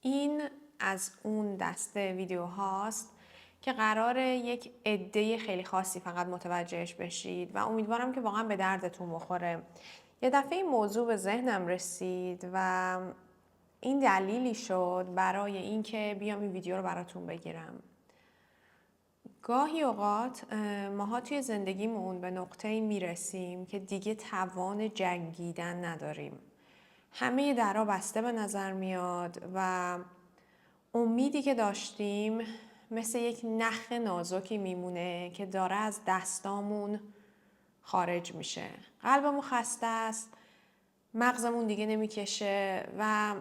این از اون دسته ویدیو هاست که قراره یک عده خیلی خاصی فقط متوجهش بشید و امیدوارم که واقعا به دردتون بخوره. یه دفعه این موضوع به ذهنم رسید و این دلیلی شد برای اینکه بیام این ویدیو رو براتون بگیرم. گاهی اوقات ماها توی زندگیمون به نقطه‌ای میرسیم که دیگه توان جنگیدن نداریم. همه درها بسته به نظر میاد و امیدی که داشتیم مثل یک نخ نازکی میمونه که داره از دستامون خارج میشه. قلبمون خسته است، مغزمون دیگه نمیکشه و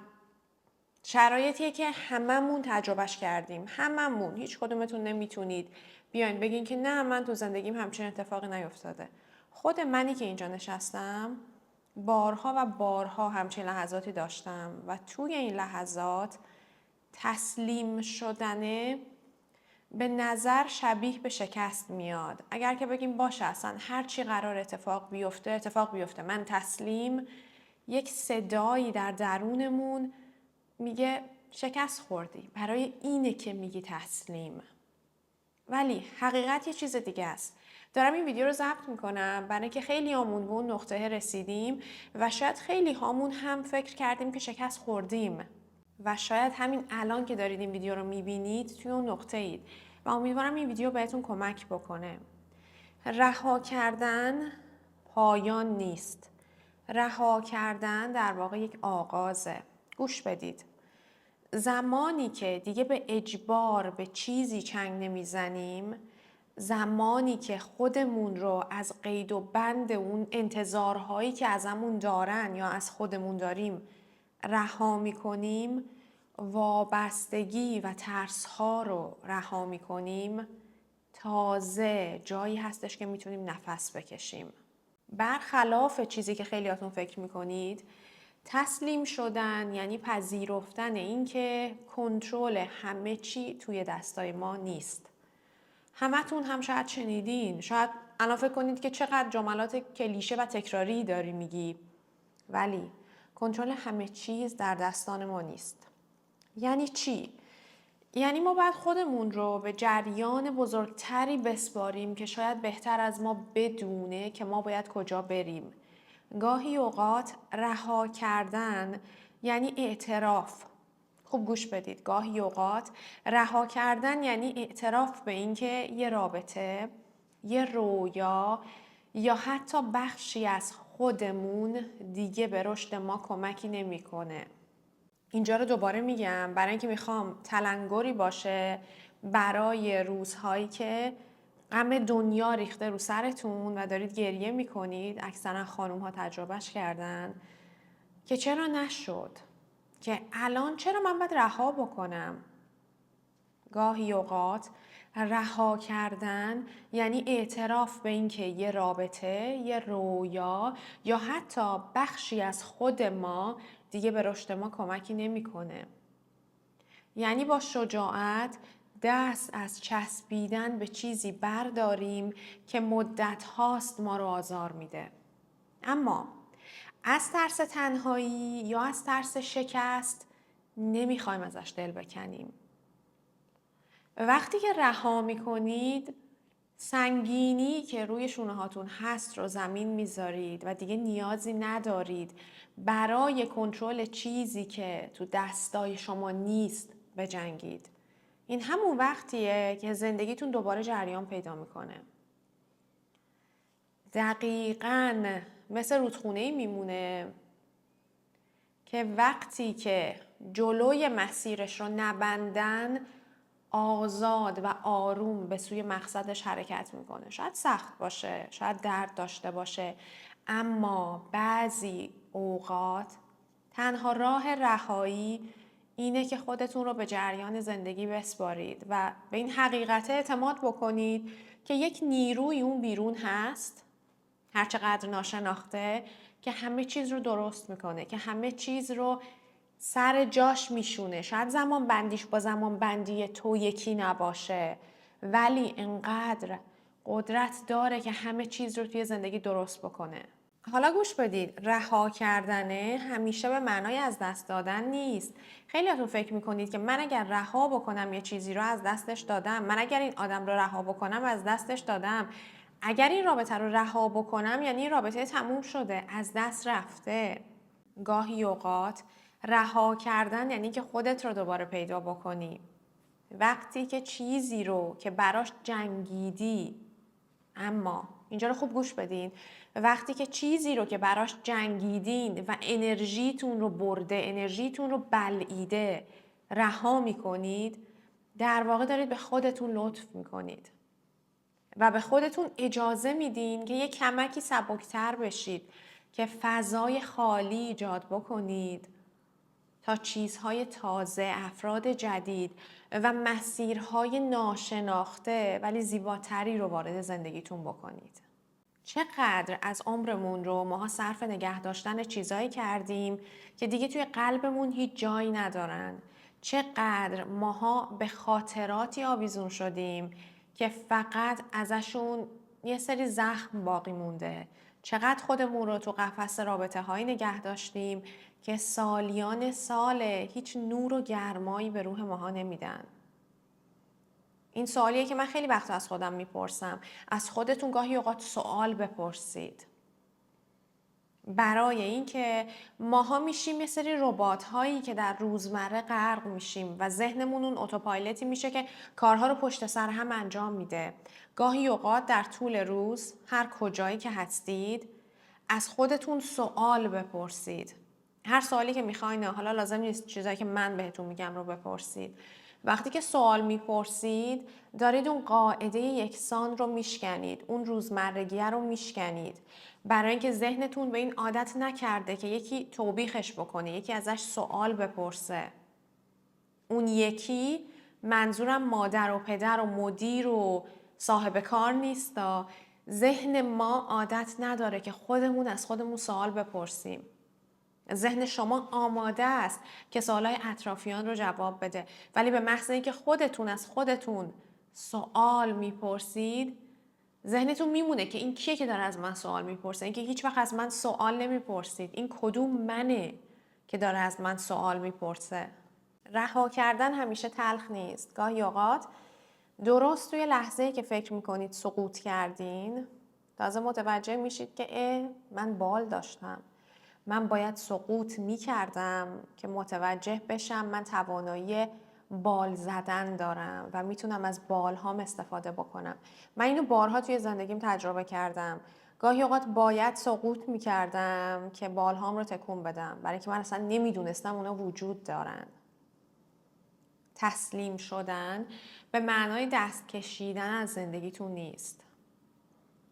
شرایطیه که هممون تجربهش کردیم. هممون، هیچ کدومتون نمیتونید بیاین بگین که نه من تو زندگیم همچین اتفاقی نیفتاده. خود منی که اینجا نشستم بارها و بارها همچین لحظاتی داشتم و توی این لحظات تسلیم شدنه به نظر شبیه به شکست میاد. اگر که بگیم باشه اصلا هر چی قرار اتفاق بیفته من تسلیم، یک صدایی در درونمون میگه شکست خوردی، برای اینه که میگی تسلیم. ولی حقیقت یه چیز دیگه است. دارم این ویدیو رو ضبط میکنم برای اینکه خیلی هامون به اون نقطه رسیدیم و شاید خیلی هامون هم فکر کردیم که شکست خوردیم و شاید همین الان که دارید این ویدیو رو میبینید توی اون نقطه اید و امیدوارم این ویدیو بهتون کمک بکنه. رها کردن پایان نیست. رها کردن در واقع یک آغازه. گوش بدید. زمانی که دیگه به اجبار به چیزی چنگ نمیزنیم، زمانی که خودمون رو از قید و بند اون انتظارهایی که ازمون دارن یا از خودمون داریم رها میکنیم، وابستگی و ترس‌ها رو رها میکنیم، تازه جایی هستش که میتونیم نفس بکشیم. برخلاف چیزی که خیلیاتون فکر میکنید، تسلیم شدن یعنی پذیرفتن این که کنترل همه چی توی دستای ما نیست. همتون هم شاید شنیدین، شاید الان فکر کنید که چقدر جملات کلیشه و تکراری داری میگی، ولی کنترل همه چیز در دستان ما نیست. یعنی چی؟ یعنی ما باید خودمون رو به جریان بزرگتری بسپاریم که شاید بهتر از ما بدونه که ما باید کجا بریم. گاهی اوقات رها کردن یعنی اعتراف. خوب گوش بدید. گاهی اوقات رها کردن یعنی اعتراف به این که یه رابطه، یه رویا یا حتی بخشی از خودمون دیگه به رشد ما کمکی نمیکنه. اینجا رو دوباره میگم برای اینکه میخوام تلنگری باشه برای روزهایی که غم دنیا ریخته رو سرتون و دارید گریه میکنید. اکثرا خانوم ها تجربهش کردن که چرا نشد، که الان چرا من باید رها بکنم. گاهی اوقات رها کردن یعنی اعتراف به این که یه رابطه، یه رویا یا حتی بخشی از خود ما دیگه به رشد ما کمکی نمیکنه. یعنی با شجاعت دست از چسبیدن به چیزی برداریم که مدت هاست ما رو آزار میده. اما از ترس تنهایی یا از ترس شکست نمیخوایم ازش دل بکنیم. وقتی که رها میکنید، سنگینی که روی شونه هاتون هست رو زمین میذارید و دیگه نیازی ندارید برای کنترل چیزی که تو دستای شما نیست بجنگید. این همون وقتیه که زندگیتون دوباره جریان پیدا میکنه. دقیقاً مثل رودخونه‌ای میمونه که وقتی که جلوی مسیرش رو نبندن، آزاد و آروم به سوی مقصدش حرکت میکنه. شاید سخت باشه، شاید درد داشته باشه، اما بعضی اوقات تنها راه رهایی اینه که خودتون رو به جریان زندگی بسپارید و به این حقیقت اعتماد بکنید که یک نیروی اون بیرون هست، هرچقدر ناشناخته، که همه چیز رو درست میکنه، که همه چیز رو سر جاش میشونه. شاید زمان بندیش با زمان بندی تو یکی نباشه، ولی انقدر قدرت داره که همه چیز رو توی زندگی درست بکنه. حالا گوش بدید، رها کردنه همیشه به معنای از دست دادن نیست. خیلیاتون فکر میکنید که من اگر رها بکنم یه چیزی رو از دستش دادم، من اگر این آدم رو رها بکنم از دستش دادم، اگر این رابطه رو رها بکنم یعنی این رابطه تموم شده، از دست رفته. گاهی اوقات رها کردن یعنی که خودت رو دوباره پیدا بکنی. وقتی که چیزی رو که براش جنگیدی، اما اینجا رو خوب گوش بدین، وقتی که چیزی رو که براش جنگیدین و انرژیتون رو برده، انرژیتون رو بلعیده، رها میکنید، در واقع دارید به خودتون لطف میکنید و به خودتون اجازه میدین که یک کمکی سبکتر بشید، که فضای خالی ایجاد بکنید تا چیزهای تازه، افراد جدید و مسیرهای ناشناخته ولی زیباتری رو وارد زندگیتون بکنید. چقدر از عمرمون رو ماها صرف نگه داشتن چیزایی کردیم که دیگه توی قلبمون هیچ جایی ندارن. چقدر ماها به خاطراتی آویزون شدیم که فقط ازشون یه سری زخم باقی مونده. چقدر خودمون رو تو قفس رابطه هایی نگه داشتیم که سالیان ساله هیچ نور و گرمایی به روح ماها نمیدن. این سوالیه که من خیلی وقت از خودم میپرسم. از خودتون گاهی اوقات سوال بپرسید. برای اینکه ماها میشیم یه سری ربات هایی که در روزمره غرق میشیم و ذهنمون اون اتوپایلوتی میشه که کارها رو پشت سر هم انجام میده. گاهی اوقات در طول روز هر کجایی که هستید از خودتون سوال بپرسید. هر سوالی که میخواین، حالا لازم نیست چیزایی که من بهتون میگم رو بپرسید. وقتی که سوال میپرسید دارید اون قاعده یکسان رو میشکنید، اون روزمرگیه رو میشکنید، برای اینکه ذهنتون به این عادت نکرده که یکی توبیخش بکنه، یکی ازش سوال بپرسه. اون یکی منظورم مادر و پدر و مدیر و صاحب کار نیستا. ذهن ما عادت نداره که خودمون از خودمون سوال بپرسیم. ذهن شما آماده است که سوالای اطرافیان رو جواب بده، ولی به محض اینکه خودتون از خودتون سوال میپرسید، ذهنتون میمونه که این کیه که داره از من سوال میپرسه؟ این که هیچ وقت از من سوال نمیپرسید. این کدوم منه که داره از من سوال میپرسه؟ رها کردن همیشه تلخ نیست. گاهی اوقات درست توی لحظه‌ای که فکر میکنید سقوط کردین، تازه متوجه میشید که من بال داشتم. من باید سقوط میکردم که متوجه بشم من توانایی بال زدن دارم و میتونم از بالهام استفاده بکنم. من اینو بارها توی زندگیم تجربه کردم. گاهی اوقات باید سقوط میکردم که بالهام رو تکون بدم، برای که من اصلا نمیدونستم اونا وجود دارن. تسلیم شدن به معنای دست کشیدن از زندگیتون نیست.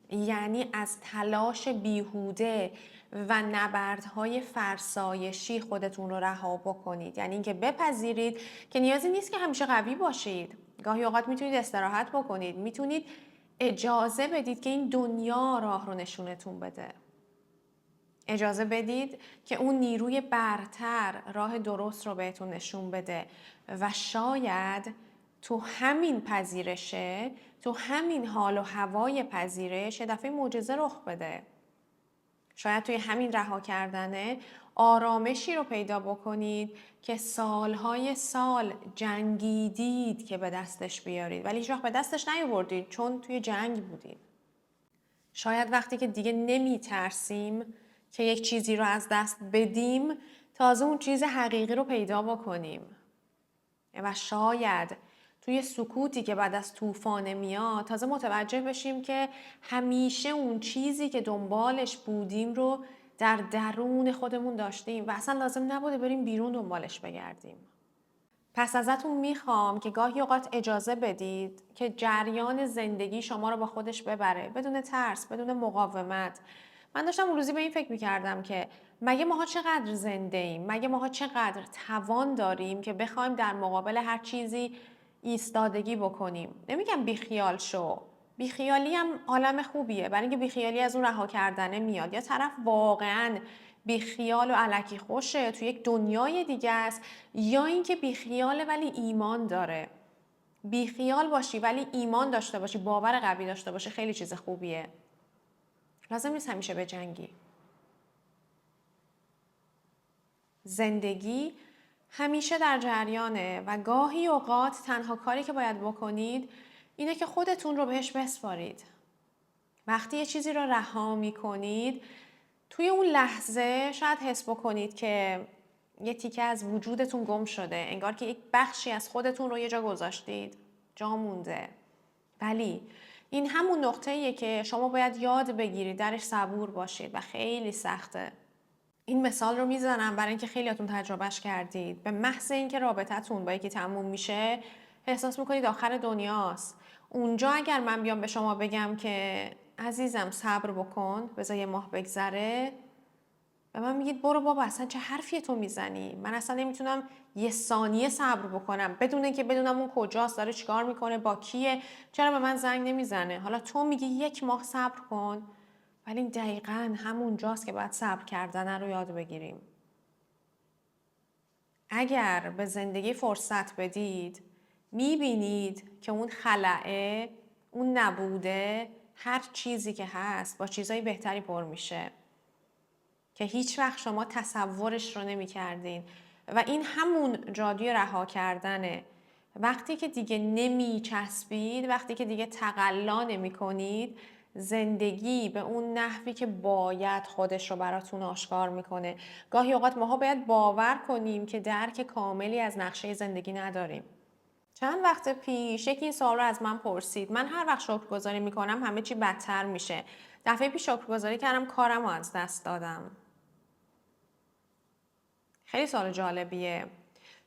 یعنی از تلاش بیهوده و نبردهای فرسایشی خودتون رو رها بکنید. یعنی اینکه بپذیرید که نیازی نیست که همیشه قوی باشید. گاهی اوقات میتونید استراحت بکنید. میتونید اجازه بدید که این دنیا راه رو نشونتون بده. اجازه بدید که اون نیروی برتر راه درست رو بهتون نشون بده و شاید تو همین پذیرشه، تو همین حال و هوای پذیرش یه دفعه معجزه رخ بده. شاید توی همین رها کردنه آرامشی رو پیدا بکنید که سالهای سال جنگیدید که به دستش بیارید، ولی هیچ وقت به دستش نیاوردید چون توی جنگ بودید. شاید وقتی که دیگه نمی ترسیم که یک چیزی رو از دست بدیم، تازه اون چیز حقیقی رو پیدا بکنیم. و شاید توی سکوتی که بعد از طوفان میاد تازه متوجه بشیم که همیشه اون چیزی که دنبالش بودیم رو در درون خودمون داشتیم و اصلا لازم نبوده بریم بیرون دنبالش بگردیم. پس ازتون میخوام که گاهی اوقات اجازه بدید که جریان زندگی شما رو با خودش ببره، بدون ترس، بدون مقاومت. من داشتم اون روزی به این فکر میکردم که مگه ماها چقدر زنده ایم؟ مگه ماها چقدر توان داریم که بخوایم در مقابل هر چیزی ایستادگی بکنیم؟ نمیگم بیخیال شو. بیخیالی هم عالم خوبیه، برای اینکه بیخیالی از اون رها کردنه میاد. یا طرف واقعاً بیخیال و الکی خوشه، تو یک دنیای دیگه است، یا اینکه بیخیاله ولی ایمان داره. بیخیال باشی ولی ایمان داشته باشی، باور قوی داشته باشی، خیلی چیز خوبیه. لازم نیست همیشه بجنگی. زندگی همیشه در جریانه و گاهی اوقات تنها کاری که باید بکنید اینه که خودتون رو بهش بسپارید. وقتی یه چیزی رو رها می‌کنید، توی اون لحظه شاید حس بکنید که یه تیکه از وجودتون گم شده، انگار که یک بخشی از خودتون رو یه جا گذاشتید، جا مونده. ولی این همون نقطه‌ایه که شما باید یاد بگیرید درش صبور باشید و خیلی سخته. این مثال رو میزنم برای اینکه خیلیاتون تجربهش کردید. به محض اینکه رابطتون با یکی تموم میشه احساس میکنید آخر دنیاست. اونجا اگر من بیام به شما بگم که عزیزم صبر بکن، بذار یه ماه بگذره، و من میگید برو بابا اصلا چه حرفی تو میزنی، من اصلا نمیتونم یه ثانیه صبر بکنم بدون اینکه بدونم اون کجاست، داره چیکار میکنه، با کیه، چرا به من زنگ نمیزنه. حالا تو میگی 1 ماه صبر کن، ولی دقیقاً همون جاست که باید صبر کردن رو یاد بگیریم. اگر به زندگی فرصت بدید میبینید که اون خلأه، اون نبوده، هر چیزی که هست با چیزای بهتری پر میشه که هیچ وقت شما تصورش رو نمی کردین. و این همون جادوی رها کردنه. وقتی که دیگه نمی چسبید، وقتی که دیگه تقلا نمی کنید، زندگی به اون نحوی که باید خودش رو براتون آشکار میکنه. گاهی اوقات ماها باید باور کنیم که درک کاملی از نقشه زندگی نداریم. چند وقت پیش یکی این سوال رو از من پرسید. من هر وقت شکرگزاری میکنم همه چی بدتر میشه. دفعه پیش شکرگزاری کردم کارم رو از دست دادم. خیلی سوال جالبیه.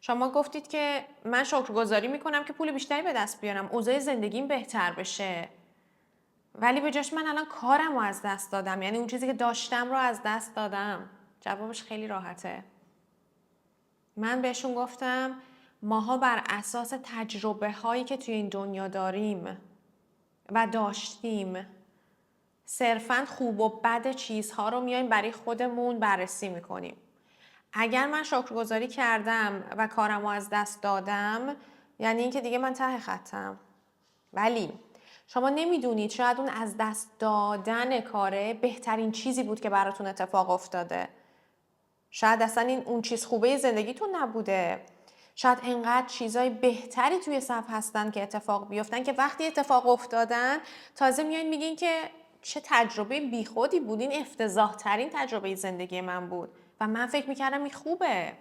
شما گفتید که من شکرگزاری میکنم که پول بیشتری به دست بیارم، اوضاع زندگیم بهتر بشه، ولی به جاش من الان کارم رو از دست دادم، یعنی اون چیزی که داشتم رو از دست دادم. جوابش خیلی راحته. من بهشون گفتم ماها بر اساس تجربه هایی که توی این دنیا داریم و داشتیم صرفاً خوب و بد چیزها رو میایم برای خودمون بررسی میکنیم. اگر من شکرگزاری کردم و کارم رو از دست دادم، یعنی اینکه دیگه من ته خطم. ولی شما نمیدونید شاید اون از دست دادن کاره بهترین چیزی بود که براتون اتفاق افتاده. شاید اصلا این اون چیز خوبه زندگیتون نبوده. شاید انقدر چیزای بهتری توی صف هستن که اتفاق بیفتن که وقتی اتفاق افتادن تازه میایین میگین که چه تجربه بیخودی بود، این افتضاح ترین تجربه زندگی من بود و من فکر میکردم این خوبه.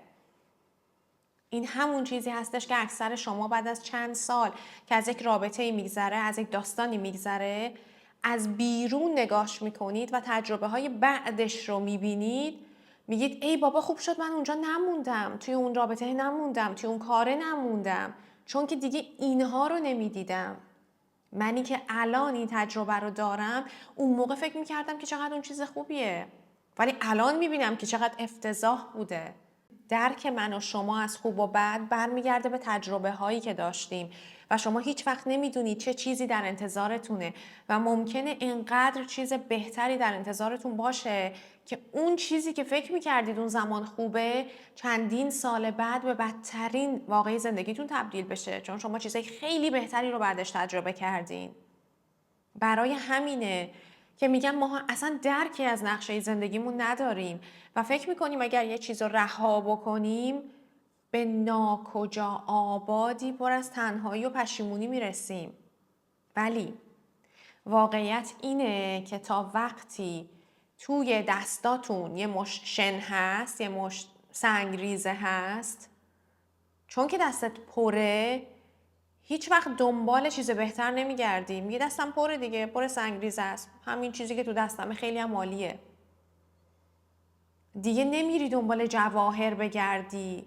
این همون چیزی هستش که اکثر شما بعد از چند سال که از یک رابطه‌ای میگذره، از یک داستانی میگذره، از بیرون نگاش میکنید و تجربه های بعدش رو میبینید، میگید ای بابا خوب شد من اونجا نموندم، توی اون رابطه نموندم، توی اون کاره نموندم، چون که دیگه اینها رو نمیدیدم. منی که الان این تجربه رو دارم اون موقع فکر میکردم که چقدر اون چیز خوبیه، ولی الان میبینم که چقدر افتضاح بوده. درک من و شما از خوب و بد برمیگرده به تجربه هایی که داشتیم و شما هیچ وقت نمیدونید چه چیزی در انتظارتونه و ممکنه اینقدر چیز بهتری در انتظارتون باشه که اون چیزی که فکر میکردید اون زمان خوبه چندین سال بعد به بدترین واقعی زندگیتون تبدیل بشه، چون شما چیزای خیلی بهتری رو بعدش تجربه کردین. برای همینه که میگم ما اصلا درکی از نقشه زندگیمون نداریم و فکر میکنیم اگر یه چیز رو رها بکنیم به ناکجا آبادی پر از تنهایی و پشیمونی میرسیم. ولی واقعیت اینه که تا وقتی توی دستاتون یه مشت شن هست، یه مشت سنگریزه هست، چون که دستت پره هیچ وقت دنبال چیز بهتر نمیگردی. میگه دستم پره دیگه، پر سنگریزه است، همین چیزی که تو دستمه خیلی هم عالیه. دیگه نمیری دنبال جواهر بگردی،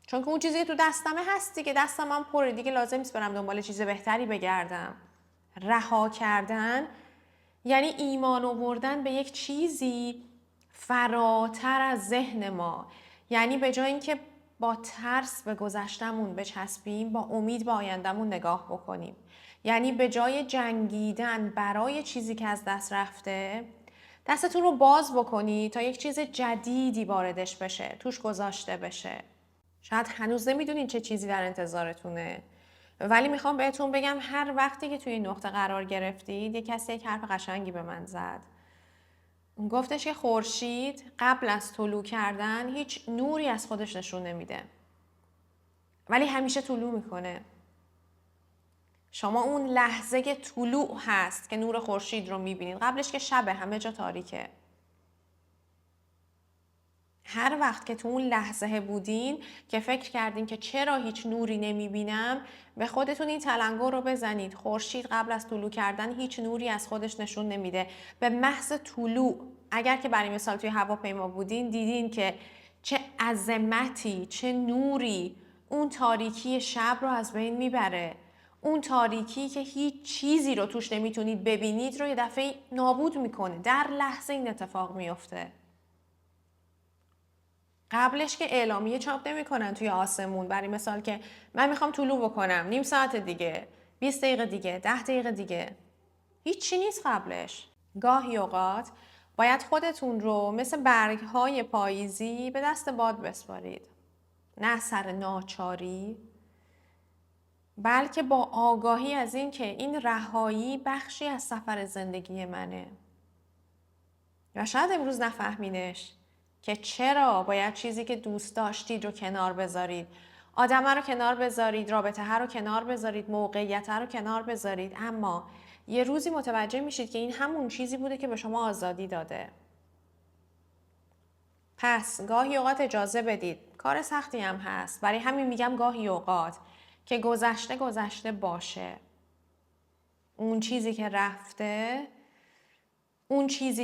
چون که اون چیزی که تو دستمه هست دیگه، دستم هم پره دیگه، لازم نیست برم دنبال چیز بهتری بگردم. رها کردن یعنی ایمان آوردن به یک چیزی فراتر از ذهن ما. یعنی به جای اینکه با ترس به گذشتمون بچسبیم، با امید به آیندمون نگاه بکنیم. یعنی به جای جنگیدن برای چیزی که از دست رفته، دستتون رو باز بکنی تا یک چیز جدیدی واردش بشه، توش گذاشته بشه. شاید هنوز نمیدونین چه چیزی در انتظارتونه، ولی میخوام بهتون بگم هر وقتی که توی این نقطه قرار گرفتید، یک کسی یک حرف قشنگی به من زد. گفتش که خورشید قبل از طلوع کردن هیچ نوری از خودش نشون نمیده، ولی همیشه طلوع میکنه. شما اون لحظه طلوع هست که نور خورشید رو میبینید، قبلش که شبه، همه جا تاریکه. هر وقت که تو اون لحظه بودین که فکر کردین که چرا هیچ نوری نمیبینم، به خودتون این تلنگر رو بزنید: خورشید قبل از طلوع کردن هیچ نوری از خودش نشون نمیده. به محض طلوع، اگر که برای مثال توی هواپیما بودین، دیدین که چه عظمتی، چه نوری اون تاریکی شب رو از بین میبره. اون تاریکی که هیچ چیزی رو توش نمیتونید ببینید رو یه دفعه نابود میکنه. در لحظه این اتفاق میفته. قبلش که اعلامیه چاپ نمی‌کنن توی آسمون، برای مثال که من میخوام طلوع بکنم، نیم ساعت دیگه، 20 دقیقه دیگه، 10 دقیقه دیگه. هیچ چی نیست قبلش. گاهی اوقات باید خودتون رو مثل برگ‌های پاییزی به دست باد بسپارید. نه سر ناچاری، بلکه با آگاهی از این که این رهایی بخشی از سفر زندگی منه. و شاید امروز نفهمینش که چرا باید چیزی که دوست داشتید رو کنار بذارید، آدمه رو کنار بذارید، رابطه ها رو کنار بذارید، موقعیت رو کنار بذارید، اما یه روزی متوجه میشید که این همون چیزی بوده که به شما آزادی داده. پس گاهی اوقات اجازه بدید. کار سختی هم هست، برای همین میگم گاهی اوقات، که گذشته گذشته باشه. اون چیزی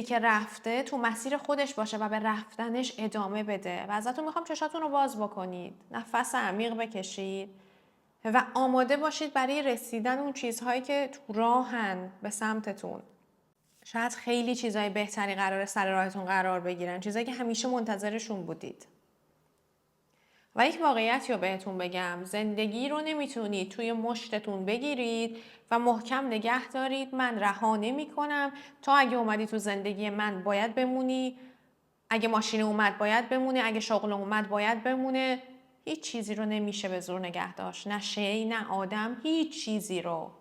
که رفته تو مسیر خودش باشه و به رفتنش ادامه بده. و ازتون میخوام چشاتون رو باز بکنید، نفس عمیق بکشید و آماده باشید برای رسیدن اون چیزهایی که تو راهن به سمتتون. شاید خیلی چیزهای بهتری قراره سر راهتون قرار بگیرن، چیزهایی که همیشه منتظرشون بودید. و یک واقعیتی رو بهتون بگم: زندگی رو نمیتونید توی مشتتون بگیرید و محکم نگه دارید. من رها نمی‌کنم، تا اگه اومدی تو زندگی من باید بمونی، اگه ماشین اومد باید بمونه، اگه شغل اومد باید بمونه. هیچ چیزی رو نمیشه به زور نگه داشت، نه شی نه آدم، هیچ چیزی رو.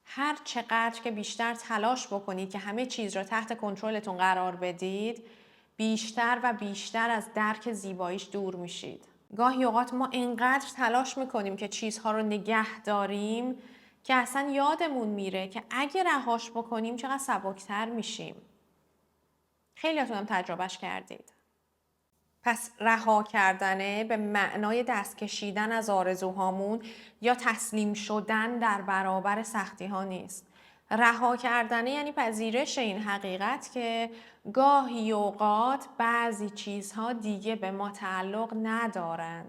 هر چقدر که بیشتر تلاش بکنید که همه چیز رو تحت کنترلتون قرار بدید، بیشتر و بیشتر از درک زیباییش دور میشید. گاهی اوقات ما اینقدر تلاش میکنیم که چیزها رو نگه داریم که اصلا یادمون میره که اگه رهاش بکنیم چقدر سبکتر میشیم. خیلیاتون هم تجربهش کردید. پس رها کردنه به معنای دست کشیدن از آرزوهامون یا تسلیم شدن در برابر سختی ها نیست. رها کردنه یعنی پذیرش این حقیقت که گاهی اوقات بعضی چیزها دیگه به ما تعلق ندارن.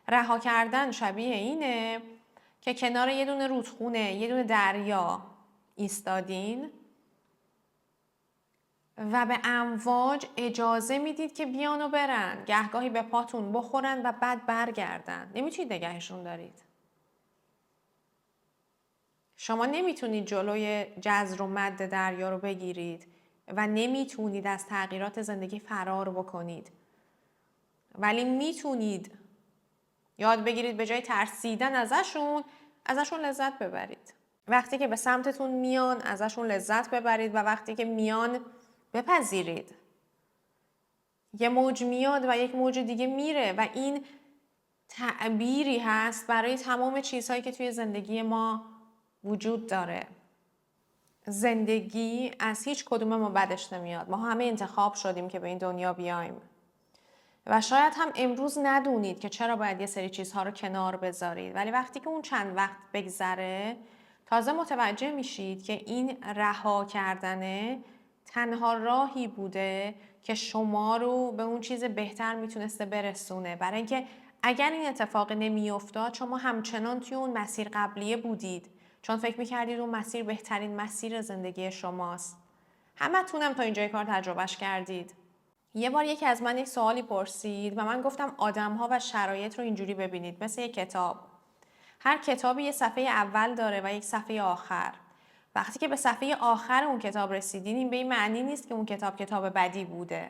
رها کردن شبیه اینه که کنار یه دونه رودخونه، یه دونه دریا ایستادین و به امواج اجازه میدید که بیان و برن، گهگاهی به پاتون بخورن و بعد برگردن. نمیتونید نگهشون دارید. شما نمیتونید جلوی جزر و مد دریا رو بگیرید و نمیتونید از تغییرات زندگی فرار بکنید، ولی میتونید یاد بگیرید به جای ترسیدن ازشون لذت ببرید. وقتی که به سمتتون میان ازشون لذت ببرید و وقتی که میان بپذیرید. یه موج میاد و یک موج دیگه میره و این تعبیری هست برای تمام چیزهایی که توی زندگی ما وجود داره. زندگی از هیچ کدوم ما بدش نمیاد. ما همه انتخاب شدیم که به این دنیا بیایم. و شاید هم امروز ندونید که چرا باید یه سری چیزها رو کنار بذارید، ولی وقتی که اون چند وقت بگذره تازه متوجه میشید که این رها کردنه تنها راهی بوده که شما رو به اون چیز بهتر میتونسته برسونه. برای اینکه اگر این اتفاق نمیافتاد شما همچنان توی اون مسیر قبلیه بودید، چون فکر میکردید اون مسیر بهترین مسیر زندگی شماست. همتونم تا اینجای کار تجربهش کردید. یه بار یکی از من یک سوالی پرسید و من گفتم آدم‌ها و شرایط رو اینجوری ببینید، مثل یک کتاب. هر کتابی یه صفحه اول داره و یک صفحه آخر. وقتی که به صفحه آخر اون کتاب رسیدین، این به این معنی نیست که اون کتاب بدی بوده.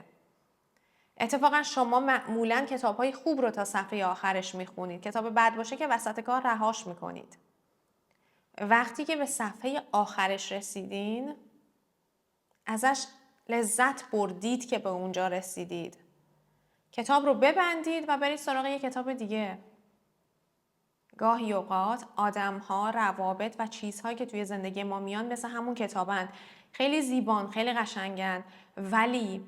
اتفاقا شما معمولاً کتاب‌های خوب رو تا صفحه آخرش میخونید. کتاب بد باشه که وسط کار رهاش میکنید. وقتی که به صفحه آخرش رسیدین، ازش لذت بردید که به اونجا رسیدید. کتاب رو ببندید و برید سراغ یه کتاب دیگه. گاهی اوقات آدم‌ها، روابط و چیزهایی که توی زندگی ما میان مثل همون کتابن. خیلی زیبان، خیلی قشنگن، ولی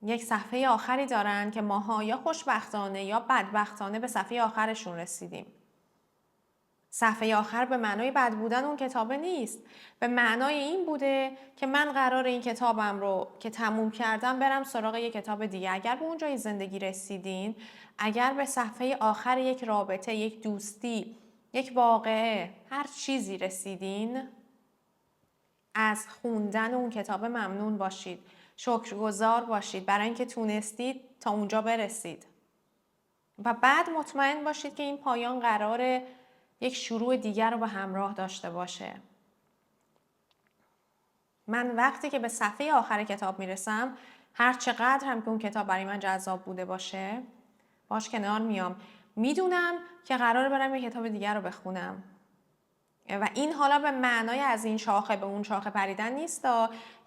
یک صفحه آخری دارن که ماها یا خوشبختانه یا بدبختانه به صفحه آخرشون رسیدیم. صفحه آخر به معنای بد بودن اون کتابه نیست. به معنای این بوده که من قرار این کتابم رو که تموم کردم برم سراغ یک کتاب دیگه. اگر به اونجای زندگی رسیدین، اگر به صفحه آخر یک رابطه، یک دوستی، یک واقعه، هر چیزی رسیدین، از خوندن اون کتاب ممنون باشید. شکرگزار باشید برای اینکه تونستید تا اونجا برسید. و بعد مطمئن باشید که این پایان قراره یک شروع دیگر رو به همراه داشته باشه. من وقتی که به صفحه آخر کتاب میرسم، هر چقدر هم که اون کتاب برای من جذاب بوده باشه، باش کنار میام. میدونم که قراره برم یک کتاب دیگر رو بخونم. و این حالا به معنای از این شاخه به اون شاخه پریدن نیست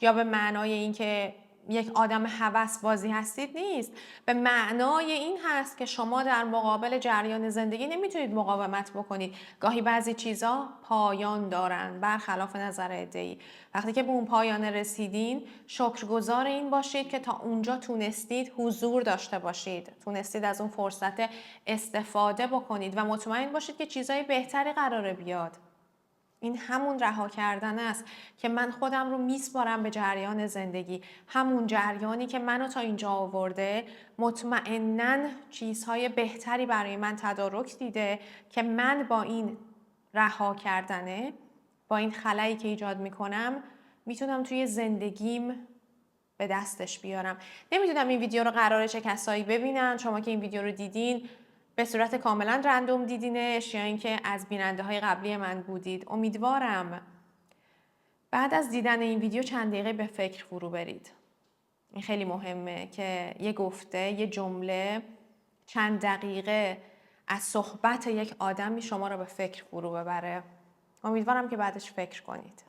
یا به معنای اینکه یک آدم هوس بازی هستید نیست. به معنای این هست که شما در مقابل جریان زندگی نمیتونید مقاومت بکنید. گاهی بعضی چیزا پایان دارن برخلاف نظر عده‌ای. وقتی که به اون پایان رسیدین، شکرگزار این باشید که تا اونجا تونستید حضور داشته باشید. تونستید از اون فرصت استفاده بکنید و مطمئن باشید که چیزای بهتری قراره بیاد. این همون رها کردن است که من خودم رو میسپارم به جریان زندگی. همون جریانی که منو تا اینجا آورده، مطمئناً چیزهای بهتری برای من تدارک دیده که من با این رها کردنه، با این خلایی که ایجاد میکنم، میتونم توی زندگیم به دستش بیارم. نمیدونم این ویدیو رو قراره چه کسایی ببینن. شما که این ویدیو رو دیدین به صورت کاملا رندوم دیدینش یا اینکه از بیننده های قبلی من بودید. امیدوارم بعد از دیدن این ویدیو چند دقیقه به فکر فرو برید. این خیلی مهمه که یه گفته، یه جمله، چند دقیقه از صحبت یک آدمی شما رو به فکر فرو ببره. امیدوارم که بعدش فکر کنید.